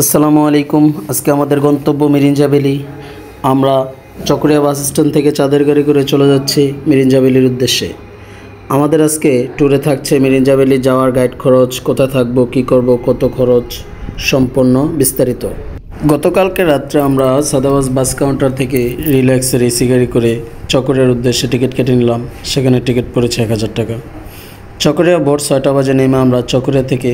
আসসালামু আলাইকুম। আজকে আমাদের গন্তব্য মিরিঞ্জা ভ্যালি। আমরা চকরিয়া বাস স্ট্যান্ড থেকে চাঁদের গাড়ি করে চলে যাচ্ছি মিরিঞ্জা ভ্যালির উদ্দেশ্যে। আমাদের আজকে ট্যুরে থাকছে মিরিঞ্জা ভ্যালি যাওয়ার গাইড খরচ, কোথায় থাকবো, কি করব, কত খরচ, সম্পূর্ণ বিস্তারিত। গতকালকে রাত্রে আমরা সাদাবাস বাস কাউন্টার থেকে রিল্যাক্সের এসি গাড়ি করে চকরিয়ার উদ্দেশ্যে টিকিট কেটে নিলাম। সেখানে টিকিট পড়েছে 1000 টাকা। চকরিয়া ভোর 6টা বাজে নেমে আমরা চকরিয়া থেকে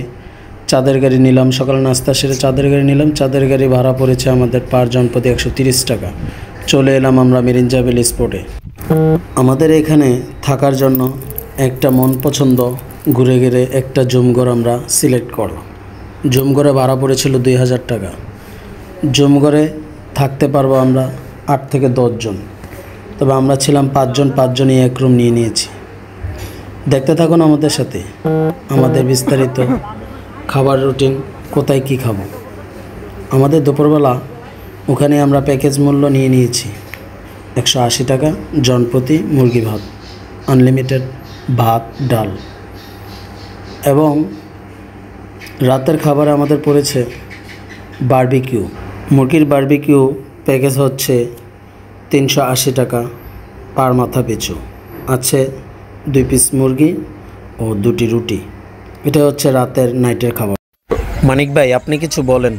চাঁদের গাড়ি নিলাম। সকালে নাস্তা সেরে চাঁদের গাড়ি নিলাম। চাঁদের গাড়ি ভাড়া পড়েছে আমাদের পার জন প্রতি 130 টাকা। চলে এলাম আমরা মিরিঞ্জা ভ্যালি স্পটে। আমাদের এখানে থাকার জন্য একটা মন পছন্দ ঘুরে ঘিরে একটা জুমঘর আমরা সিলেক্ট করলাম। জুমঘরে ভাড়া পড়েছিল 2000 টাকা। জুমঘরে থাকতে পারবো আমরা 8 থেকে 10 জন, তবে আমরা ছিলাম 5 জন। 5 জনই এক রুম নিয়ে নিয়েছি। দেখতে থাকুন আমাদের সাথে আমাদের বিস্তারিত খাবার রুটিন, কোথায় কি খাবো। আমাদের দুপুরবেলা ওখানে আমরা প্যাকেজ মূল্য নিয়ে নিয়েছি 180 টাকা জনপ্রতি, মুরগি ভাত, আনলিমিটেড ভাত ডাল, এবং রাতের খাবারে আমাদের পড়েছে বারবিকিউ। মুরগির বারবিকিউ প্যাকেজ হচ্ছে 380 টাকা পার মাথা পিছু। আছে 2 পিস মুরগি ও 2টি রুটি। এটা হচ্ছে রাতের নাইটের খাবার। মানিক ভাই, আপনি কিছু বলেন,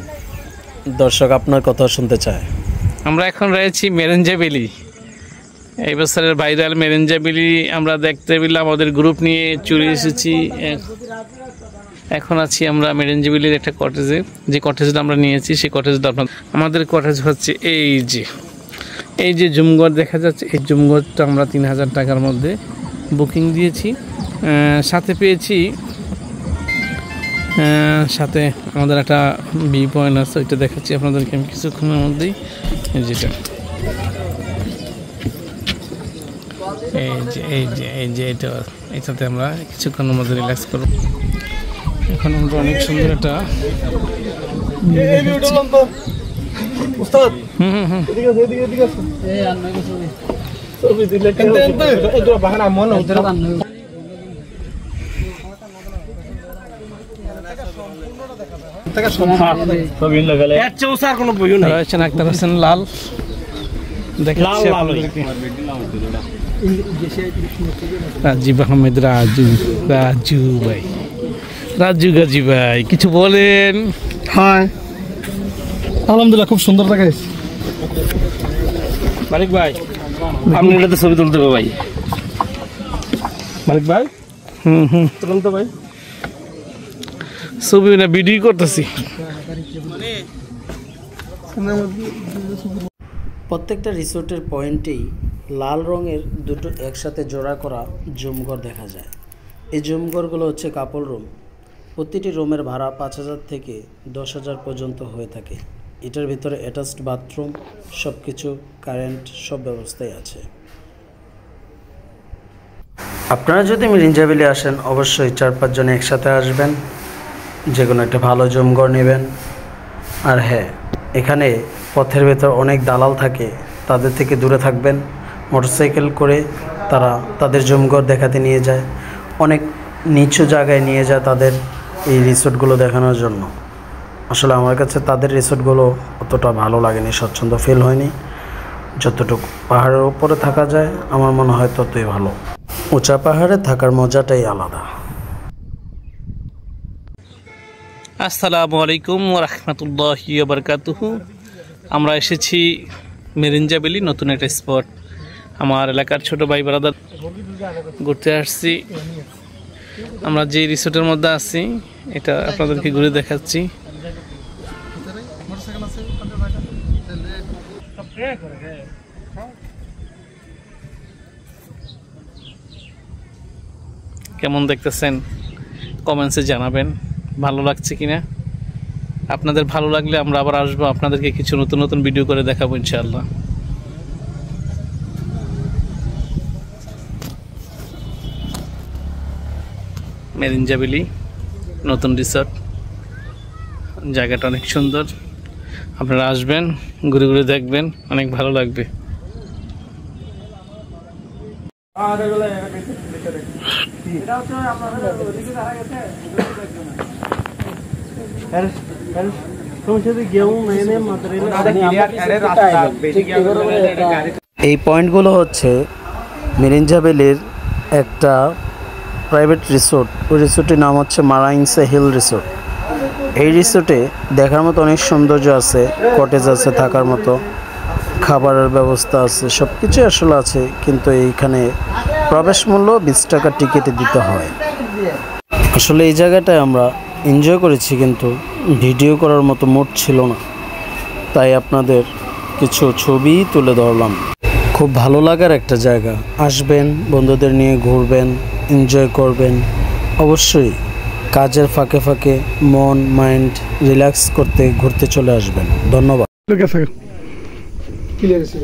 দর্শক আপনার কথা শুনতে চায়। আমরা এখন রয়েছি মিরিঞ্জা ভ্যালি। এই বছরের ভাইরাল মিরিঞ্জা ভ্যালি আমরা দেখতে পেলাম। আমাদের গ্রুপ নিয়ে চলে এসেছি। এখন আছি আমরা মিরিঞ্জা ভ্যালির একটা কটেজে। যে কটেজটা আমরা নিয়েছি সেই কটেজটা আমাদের কটেজ হচ্ছে এই যে জুমঘর দেখা যাচ্ছে। এই জুমঘরটা আমরা 3000 টাকার মধ্যে বুকিং দিয়েছি। সাথে পেয়েছি, সাথে আমাদের একটা ভিউ পয়েন্ট আছে, ওইটা দেখাচ্ছি আপনাদেরকে আমি কিছুক্ষণের মধ্যেই। যেটা এই যে এটাতে আমরা কিছুক্ষণের মধ্যে রিল্যাক্স করব। এখন আমরা অনেক সুন্দর একটা লাল রাজীব আহমেদ, রাজু ভাই, রাজু গাজী ভাই, কিছু বলেন। হ্যাঁ, আলহামদুলিল্লাহ খুব সুন্দর দেখাইছে। মালিক ভাই, আপনি এটাতে ছবি তুলতে হবে ভাই। মালিক ভাই, তুলুন তো ভাই ছবি না, ভিডিও করতেছি। প্রত্যেকটা রিসোর্টের পয়েন্টেই লাল রঙের দুটো একসাথে জোড়া করা জুমঘর দেখা যায়। এই জুমঘরগুলো হচ্ছে কাপল রুম। প্রতিটি রুমের ভাড়া 5000 থেকে 10,000 পর্যন্ত হয়ে থাকে। এটার ভিতরে অ্যাটাচড বাথরুম, সব কিছু, কারেন্ট, সব ব্যবস্থাই আছে। আপনারা যদি মিরিঞ্জা ভ্যালি আসেন অবশ্যই 4-5 জন একসাথে আসবেন, যে কোনো একটা ভালো জুমঘর নেবেন। আর হ্যাঁ, এখানে পথের ভেতর অনেক দালাল থাকে, তাদের থেকে দূরে থাকবেন। মোটরসাইকেল করে তারা তাদের জুমঘর দেখাতে নিয়ে যায়, অনেক নিচু জায়গায় নিয়ে যায় তাদের এই রিসোর্টগুলো দেখানোর জন্য। আসলে আমার কাছে তাদের রিসোর্টগুলো অতটা ভালো লাগেনি, স্বচ্ছন্দ ফিল হয়নি। যতটুকু পাহাড়ের উপরে থাকা যায় আমার মনে হয় ততই ভালো। উঁচা পাহাড়ে থাকার মজাটাই আলাদা। আসসালামু আলাইকুম ওয়া রাহমাতুল্লাহি ওয়া বারাকাতুহু। আমরা এসেছি মিরিঞ্জা ভ্যালি, নতুন একটা স্পট। আমার এলাকার ছোট ভাই ব্রাদার ঘুরতে আসছি। আমরা যে রিসোর্টের মধ্যে আছি এটা আপনাদেরকে ঘুরে দেখাচ্ছি। কেমন দেখতেছেন কমেন্টসে জানাবেন, ভালো লাগছে কিনা। আপনাদের ভালো লাগলে আমরা আবার আসবো, আপনাদেরকে কিছু নতুন নতুন ভিডিও করে দেখাবো ইনশাআল্লাহ। মিরিঞ্জা ভ্যালি নতুন রিসোর্ট, জায়গাটা অনেক সুন্দর। আপনারা আসবেন, ঘুরে ঘুরে দেখবেন, অনেক ভালো লাগবে। এটা হচ্ছে আপনাদের এই পয়েন্টগুলো হচ্ছে মিরিঞ্জা ভ্যালির একটা প্রাইভেট রিসোর্ট। ওই রিসোর্টের নাম হচ্ছে মারাইংসে হিল রিসোর্ট। এই রিসোর্টে দেখার মতো অনেক সৌন্দর্য আছে, কটেজ আছে থাকার মতো, খাবারের ব্যবস্থা আছে, সব কিছু আসলে আছে। কিন্তু এইখানে প্রবেশ মূল্য 20 টাকা টিকিটে দিতে হয়। আসলে এই জায়গাটায় আমরা এনজয় করেছি, কিন্তু ভিডিও করার মতো মুড ছিল না, তাই আপনাদের কিছু ছবি তুলে ধরলাম। খুব ভালো লাগার একটা জায়গা, আসবেন, বন্ধুদের নিয়ে ঘুরবেন, এনজয় করবেন। অবশ্যই কাজের ফাঁকে ফাঁকে মন মাইন্ড রিল্যাক্স করতে ঘুরতে চলে আসবেন। ধন্যবাদ। ক্লিয়ার আছে।